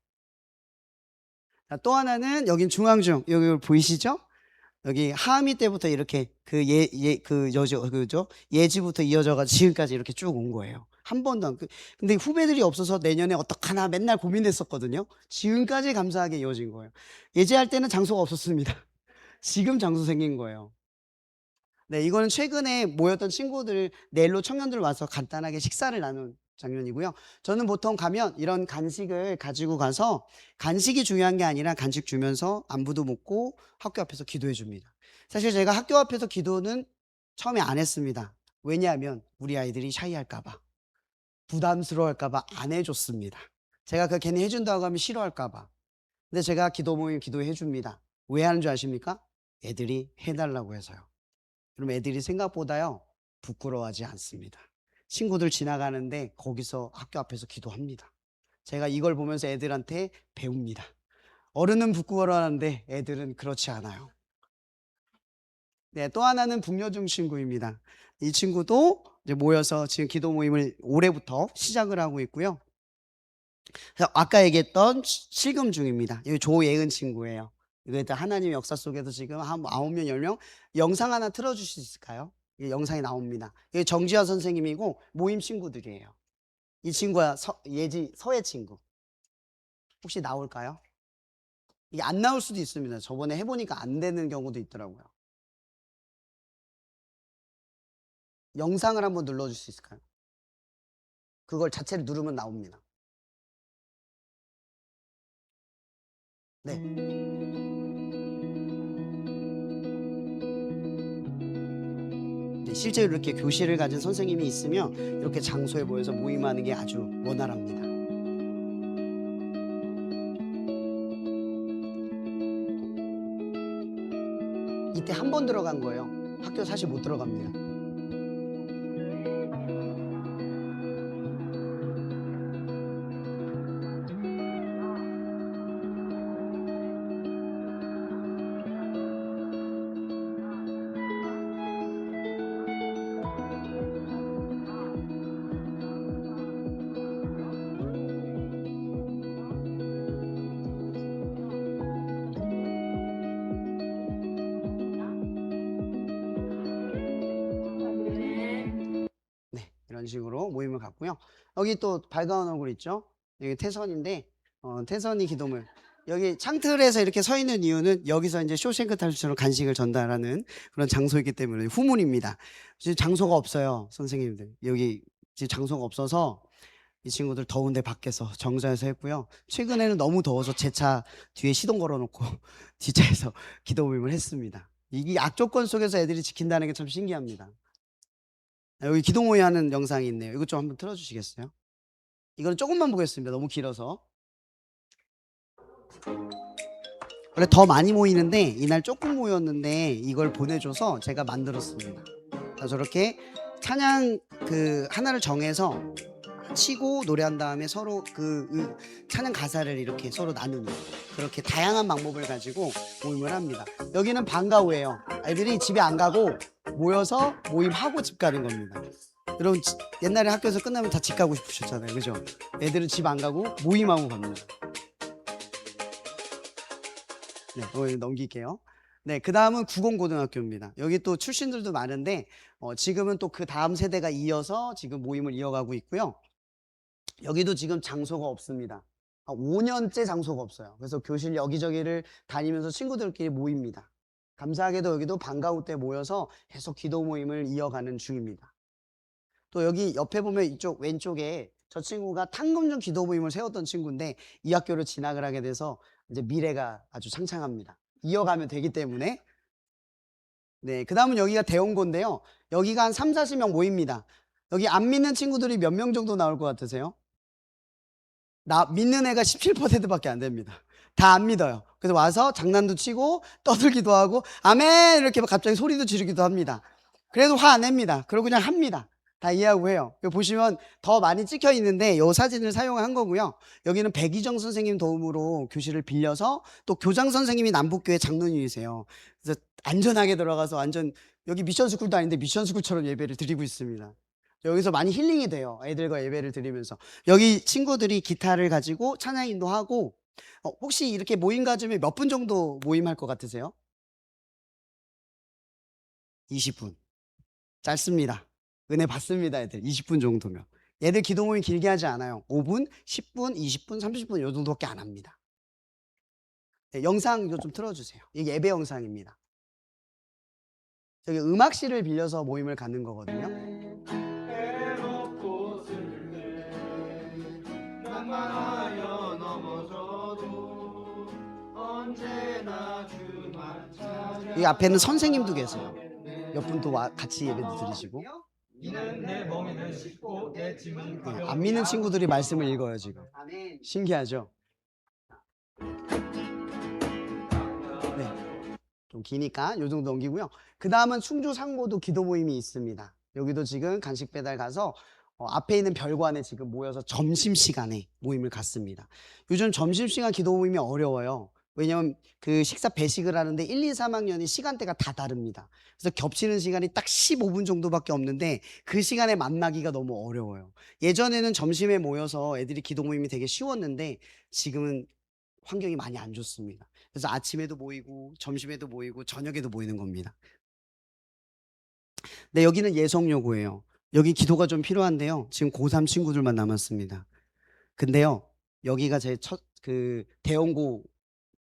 자, 또 하나는 여긴 중앙중, 여기 보이시죠? 여기 하미 때부터 이렇게 예지부터 이어져가지고 지금까지 이렇게 쭉 온 거예요. 한 번도 안. 근데 후배들이 없어서 내년에 어떡하나 맨날 고민했었거든요. 지금까지 감사하게 이어진 거예요. 예지할 때는 장소가 없었습니다. 지금 장소 생긴 거예요. 네, 이거는 최근에 모였던 친구들, 내일로 청년들 와서 간단하게 식사를 나눈 장면이고요. 저는 보통 가면 이런 간식을 가지고 가서, 간식이 중요한 게 아니라 간식 주면서 안부도 묻고 학교 앞에서 기도해 줍니다. 사실 제가 학교 앞에서 기도는 처음에 안 했습니다. 왜냐하면 우리 아이들이 샤이할까봐, 부담스러워할까봐 안 해줬습니다. 제가 그 괜히 해준다고 하면 싫어할까봐. 근데 제가 기도 모임 기도해 줍니다. 왜 하는 줄 아십니까? 애들이 해달라고 해서요. 그럼 애들이 생각보다요 부끄러워하지 않습니다. 친구들 지나가는데 거기서 학교 앞에서 기도합니다. 제가 이걸 보면서 애들한테 배웁니다. 어른은 부끄러워하는데 애들은 그렇지 않아요. 네, 또 하나는 북여중 친구입니다. 이 친구도 이제 모여서 지금 기도 모임을 올해부터 시작을 하고 있고요. 아까 얘기했던 실금 중입니다. 여기 조예은 친구예요. 이거 하나님의 역사 속에서 지금 한 9명, 10명 영상 하나 틀어줄 수 있을까요? 영상이 나옵니다. 이게 정지화 선생님이고 모임 친구들이에요. 이 친구가 서예 친구. 혹시 나올까요? 이게 안 나올 수도 있습니다. 저번에 해보니까 안 되는 경우도 있더라고요. 영상을 한번 눌러줄 수 있을까요? 그걸 자체를 누르면 나옵니다. 네. 네, 실제로 이렇게 교실을 가진 선생님이 있으면 이렇게 장소에 모여서 모임하는 게 아주 원활합니다. 이때 한 번 들어간 거예요. 학교 사실 못 들어갑니다. 네, 이런 식으로 모임을 갖고요. 여기 또 밝아온 얼굴 있죠? 여기 태선인데 태선이 기도물. 여기 창틀에서 이렇게 서 있는 이유는 여기서 이제 쇼생크 탈출처럼 간식을 전달하는 그런 장소이기 때문에 후문입니다. 지금 장소가 없어요, 선생님들. 여기 지금 장소가 없어서 이 친구들 더운데 밖에서 정자에서 했고요. 최근에는 너무 더워서 제 차 뒤에 시동 걸어놓고 뒷차에서 기도 모임을 했습니다. 이게 악조건 속에서 애들이 지킨다는 게 참 신기합니다. 여기 기도 모임 하는 영상이 있네요. 이것 좀 한번 틀어주시겠어요? 이거는 조금만 보겠습니다. 너무 길어서. 원래 더 많이 모이는데 이날 조금 모였는데 이걸 보내줘서 제가 만들었습니다. 저렇게 찬양 그 하나를 정해서 치고 노래한 다음에 서로 그 찬양 가사를 이렇게 서로 나누는 그렇게 다양한 방법을 가지고 모임을 합니다. 여기는 방과 후예요. 애들이 집에 안 가고 모여서 모임하고 집 가는 겁니다. 여러분 옛날에 학교에서 끝나면 다 집 가고 싶으셨잖아요, 그죠? 애들은 집 안 가고 모임하고 갑니다. 네, 오늘 넘길게요. 네, 그 다음은 구공고등학교입니다. 여기 또 출신들도 많은데 지금은 또 그 다음 세대가 이어서 지금 모임을 이어가고 있고요. 여기도 지금 장소가 없습니다. 5년째 장소가 없어요. 그래서 교실 여기저기를 다니면서 친구들끼리 모입니다. 감사하게도 여기도 방과 후 때 모여서 계속 기도 모임을 이어가는 중입니다. 또 여기 옆에 보면 이쪽 왼쪽에 저 친구가 탕금중 기도 모임을 세웠던 친구인데 이 학교를 진학을 하게 돼서 이제 미래가 아주 창창합니다. 이어가면 되기 때문에. 네, 그 다음은 여기가 대원고인데요. 여기가 한 3, 40명 모입니다. 여기 안 믿는 친구들이 몇 명 정도 나올 것 같으세요? 믿는 애가 17%밖에 안 됩니다. 다 안 믿어요. 그래서 와서 장난도 치고 떠들기도 하고 아멘 이렇게 갑자기 소리도 지르기도 합니다. 그래도 화 안 냅니다. 그러고 그냥 합니다. 다 이해하고 해요. 여기 보시면 더 많이 찍혀 있는데 이 사진을 사용한 거고요. 여기는 백이정 선생님 도움으로 교실을 빌려서 또 교장 선생님이 남북교회 장로님이세요. 그래서 안전하게 들어가서 완전 여기 미션스쿨도 아닌데 미션스쿨처럼 예배를 드리고 있습니다. 여기서 많이 힐링이 돼요. 애들과 예배를 드리면서. 여기 친구들이 기타를 가지고 찬양 인도하고 혹시 이렇게 모임 가지면 몇 분 정도 모임할 것 같으세요? 20분. 짧습니다. 은혜 받습니다, 애들. 20분 정도면. 얘들 기도 모임 길게 하지 않아요. 5분, 10분, 20분, 30분 요 정도밖에 안 합니다. 네, 영상 이거 좀 틀어주세요. 이게 예배 영상입니다. 저기 음악실을 빌려서 모임을 갖는 거거든요. 낭만하여 넘어져도 언제나 주만 찾아. 이 앞에는 선생님도 계세요. 몇 분 또 같이 예배도 드리시고. 이는 내 멍에는 쉽고 내 짐은 네, 안 믿는 친구들이 말씀을 읽어요 지금. 신기하죠? 네, 좀 기니까 요 정도 넘기고요. 그 다음은 충주 상고도 기도 모임이 있습니다. 여기도 지금 간식 배달 가서 앞에 있는 별관에 지금 모여서 점심시간에 모임을 갖습니다. 요즘 점심시간 기도 모임이 어려워요. 왜냐면 그 식사 배식을 하는데 1, 2, 3학년이 시간대가 다 다릅니다. 그래서 겹치는 시간이 딱 15분 정도밖에 없는데 그 시간에 만나기가 너무 어려워요. 예전에는 점심에 모여서 애들이 기도 모임이 되게 쉬웠는데 지금은 환경이 많이 안 좋습니다. 그래서 아침에도 모이고 점심에도 모이고 저녁에도 모이는 겁니다. 네, 여기는 예성여고예요. 여기 기도가 좀 필요한데요. 지금 고3 친구들만 남았습니다. 근데요, 여기가 제 첫 대원고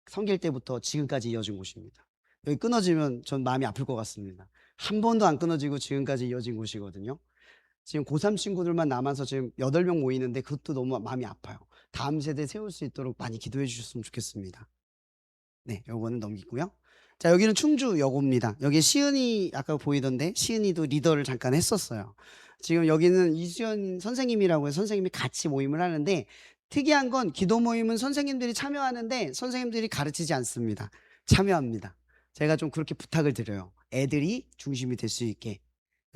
성길 때부터 지금까지 이어진 곳입니다. 여기 끊어지면 전 마음이 아플 것 같습니다. 한 번도 안 끊어지고 지금까지 이어진 곳이거든요. 지금 고3 친구들만 남아서 지금 8명 모이는데 그것도 너무 마음이 아파요. 다음 세대 세울 수 있도록 많이 기도해 주셨으면 좋겠습니다. 네, 요거는 넘기고요. 자, 여기는 충주여고입니다. 여기 시은이 아까 보이던데 시은이도 리더를 잠깐 했었어요. 지금 여기는 이수연 선생님이라고 해서 선생님이 같이 모임을 하는데 특이한 건 기도 모임은 선생님들이 참여하는데 선생님들이 가르치지 않습니다. 참여합니다. 제가 좀 그렇게 부탁을 드려요. 애들이 중심이 될 수 있게.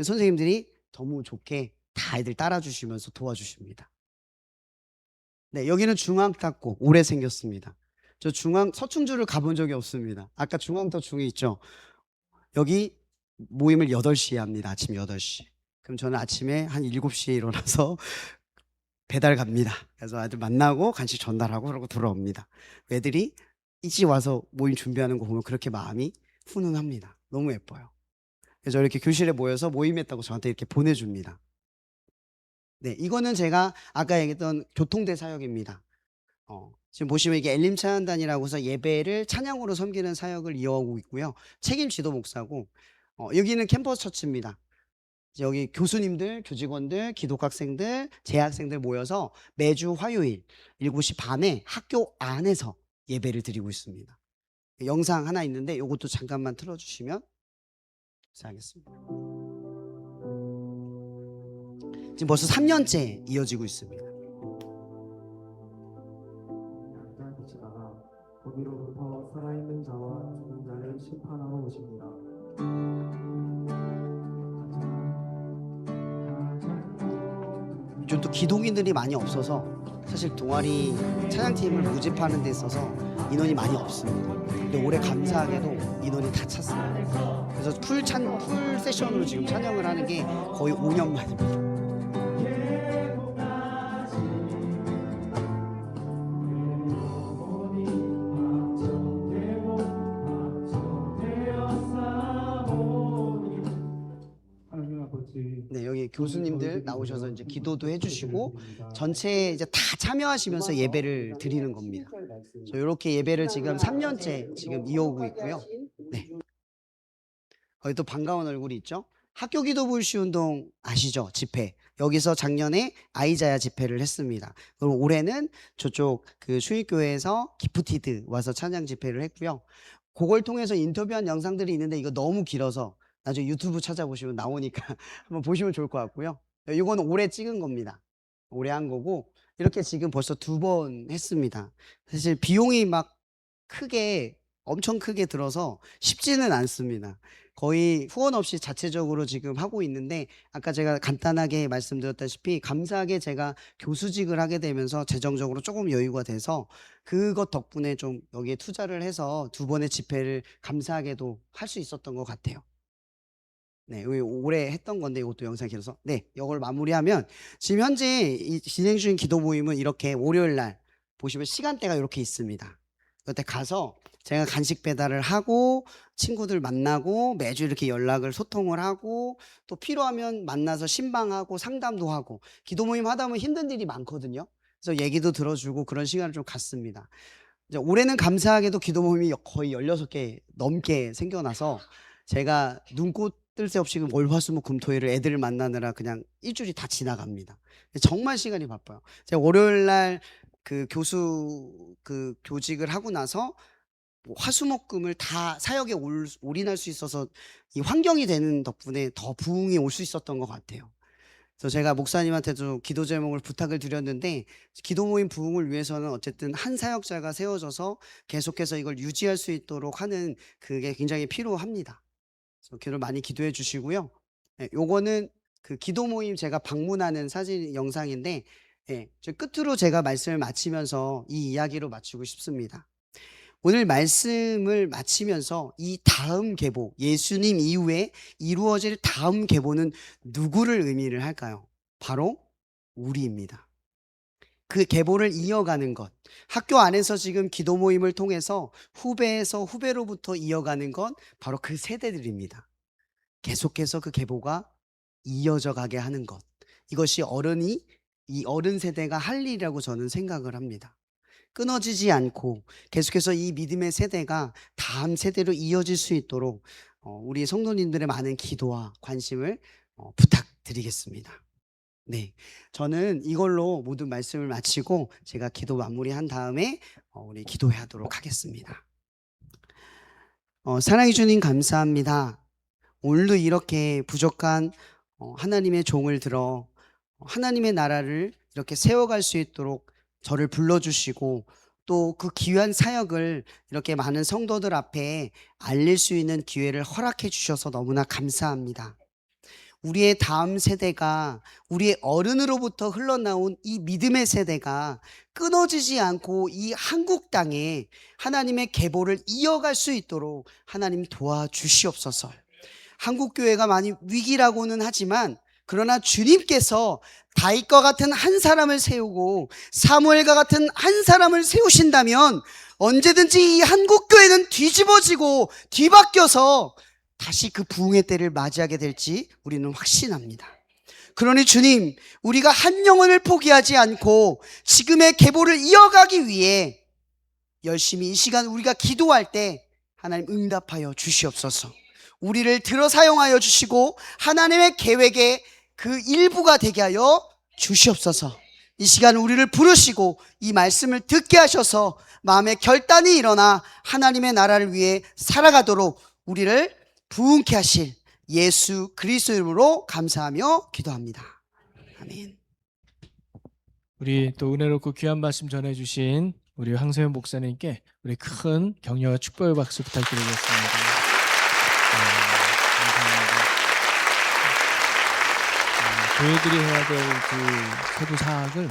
선생님들이 너무 좋게 다 애들 따라주시면서 도와주십니다. 네, 여기는 중앙탁고 올해 생겼습니다. 저 서충주를 가본 적이 없습니다. 아까 중앙터 중에 있죠. 여기 모임을 8시에 합니다. 아침 8시. 그럼 저는 아침에 한 7시에 일어나서 배달 갑니다. 그래서 아들 만나고 간식 전달하고 그러고 돌아옵니다. 애들이 일찍 와서 모임 준비하는 거 보면 그렇게 마음이 훈훈합니다. 너무 예뻐요. 그래서 이렇게 교실에 모여서 모임했다고 저한테 이렇게 보내줍니다. 네, 이거는 제가 아까 얘기했던 교통대 사역입니다. 지금 보시면 이게 엘림 찬양단이라고 해서 예배를 찬양으로 섬기는 사역을 이어오고 있고요. 책임 지도 목사고 여기는 캠퍼스 처치입니다. 여기 교수님들, 교직원들, 기독학생들, 재학생들 모여서 매주 화요일 7시 반에 학교 안에서 예배를 드리고 있습니다. 영상 하나 있는데 이것도 잠깐만 틀어주시면 감사하겠습니다. 지금 벌써 3년째 이어지고 있습니다. 보시다가 거기로부터 살아있는 자와 죽은 자를 심판하러 오십니다. 요즘 또 기독인들이 많이 없어서 사실 동아리 찬양팀을 모집하는 데 있어서 인원이 많이 없습니다. 근데 올해 감사하게도 인원이 다 찼어요. 그래서 풀 세션으로 지금 찬양을 하는 게 거의 5년 만입니다. 네, 여기 교수님들 나오셔서 이제 기도도 해주시고 전체 이제 다 참여하시면서 예배를 드리는 겁니다. 그래서 이렇게 예배를 지금 3년째 지금 이어오고 있고요. 네. 거기 또 반가운 얼굴이 있죠. 학교 기도 불시 운동 아시죠? 집회. 여기서 작년에 아이자야 집회를 했습니다. 그리고 올해는 저쪽 그 수익교회에서 기프티드 와서 찬양 집회를 했고요. 그걸 통해서 인터뷰한 영상들이 있는데 이거 너무 길어서 나중에 유튜브 찾아보시면 나오니까 한번 보시면 좋을 것 같고요. 이건 올해 찍은 겁니다. 올해 한 거고 이렇게 지금 벌써 2번 했습니다. 사실 비용이 막 엄청 크게 들어서 쉽지는 않습니다. 거의 후원 없이 자체적으로 지금 하고 있는데 아까 제가 간단하게 말씀드렸다시피 감사하게 제가 교수직을 하게 되면서 재정적으로 조금 여유가 돼서 그것 덕분에 좀 여기에 투자를 해서 2번의 집회를 감사하게도 할 수 있었던 것 같아요. 네, 올해 했던 건데 이것도 영상이 길어서 네, 이걸 마무리하면 지금 현재 이 진행 중인 기도 모임은 이렇게 월요일 날 보시면 시간대가 이렇게 있습니다. 그때 가서 제가 간식 배달을 하고 친구들 만나고 매주 이렇게 소통을 하고 또 필요하면 만나서 신방하고 상담도 하고 기도 모임 하다 보면 힘든 일이 많거든요. 그래서 얘기도 들어주고 그런 시간을 좀 갖습니다. 이제 올해는 감사하게도 기도 모임이 거의 16개 넘게 생겨나서 제가 눈꽃 뜰 새 없이 월화수목금토일을 애들을 만나느라 그냥 일주일이 다 지나갑니다. 정말 시간이 바빠요. 제가 월요일 날 그 교직을 하고 나서 화수목금을 다 사역에 올인할 수 있어서 이 환경이 되는 덕분에 더 부흥이 올 수 있었던 것 같아요. 그래서 제가 목사님한테도 기도 제목을 부탁을 드렸는데 기도 모임 부흥을 위해서는 어쨌든 한 사역자가 세워져서 계속해서 이걸 유지할 수 있도록 하는 그게 굉장히 필요합니다. 그래서 기도를 많이 기도해 주시고요. 네, 요거는 그 기도 모임 제가 방문하는 사진 영상인데 저 끝으로 제가 말씀을 마치면서 이 이야기로 마치고 싶습니다. 오늘 말씀을 마치면서 이 다음 계보, 예수님 이후에 이루어질 다음 계보는 누구를 의미를 할까요? 바로 우리입니다. 그 계보를 이어가는 것, 학교 안에서 지금 기도 모임을 통해서 후배에서 후배로부터 이어가는 건 바로 그 세대들입니다. 계속해서 그 계보가 이어져 가게 하는 것, 이것이 이 어른 세대가 할 일이라고 저는 생각을 합니다. 끊어지지 않고 계속해서 이 믿음의 세대가 다음 세대로 이어질 수 있도록 우리 성도님들의 많은 기도와 관심을 부탁드리겠습니다. 네, 저는 이걸로 모든 말씀을 마치고 제가 기도 마무리한 다음에 우리 기도하도록 하겠습니다. 사랑해 주님 감사합니다. 오늘도 이렇게 부족한 하나님의 종을 들어 하나님의 나라를 이렇게 세워갈 수 있도록 저를 불러주시고 또 그 귀한 사역을 이렇게 많은 성도들 앞에 알릴 수 있는 기회를 허락해 주셔서 너무나 감사합니다. 우리의 다음 세대가 우리의 어른으로부터 흘러나온 이 믿음의 세대가 끊어지지 않고 이 한국 땅에 하나님의 계보를 이어갈 수 있도록 하나님 도와주시옵소서. 한국교회가 많이 위기라고는 하지만 그러나 주님께서 다윗과 같은 한 사람을 세우고 사무엘과 같은 한 사람을 세우신다면 언제든지 이 한국교회는 뒤집어지고 뒤바뀌어서 다시 그 부흥의 때를 맞이하게 될지 우리는 확신합니다. 그러니 주님, 우리가 한 영혼을 포기하지 않고 지금의 계보를 이어가기 위해 열심히 이 시간 우리가 기도할 때 하나님 응답하여 주시옵소서. 우리를 들어 사용하여 주시고 하나님의 계획의 그 일부가 되게 하여 주시옵소서. 이 시간 우리를 부르시고 이 말씀을 듣게 하셔서 마음의 결단이 일어나 하나님의 나라를 위해 살아가도록 우리를 부흥케 하실 예수 그리스도 이름으로 감사하며 기도합니다. 아멘. 우리 또 은혜롭고 귀한 말씀 전해주신 우리 황세현 목사님께 우리 큰 격려와 축복의 박수 부탁드리겠습니다. 감사합니다. 교회들이 해야 될 그 세부 사학을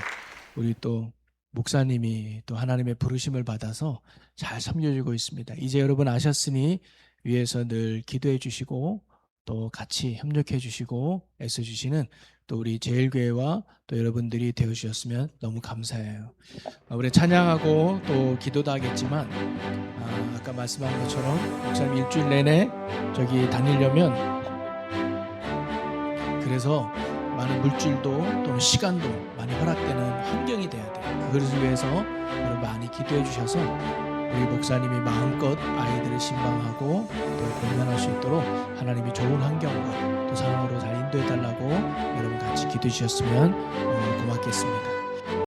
우리 또 목사님이 또 하나님의 부르심을 받아서 잘 섬겨주고 있습니다. 이제 여러분 아셨으니 위에서 늘 기도해 주시고 또 같이 협력해 주시고 애써 주시는 또 우리 제일교회와 또 여러분들이 되어 주셨으면 너무 감사해요. 우리 찬양하고 또 기도도 하겠지만 아까 말씀한 것처럼 목사님 일주일 내내 저기 다니려면 그래서 많은 물질도 또는 시간도 많이 허락되는 환경이 돼야 돼요. 그것을 위해서 여러분 많이 기도해 주셔서 우리 목사님이 마음껏 아이들을 신방하고 또 공연할 수 있도록 하나님이 좋은 환경과 또 상황으로 잘 인도해 달라고 여러분 같이 기도해 주셨으면 고맙겠습니다.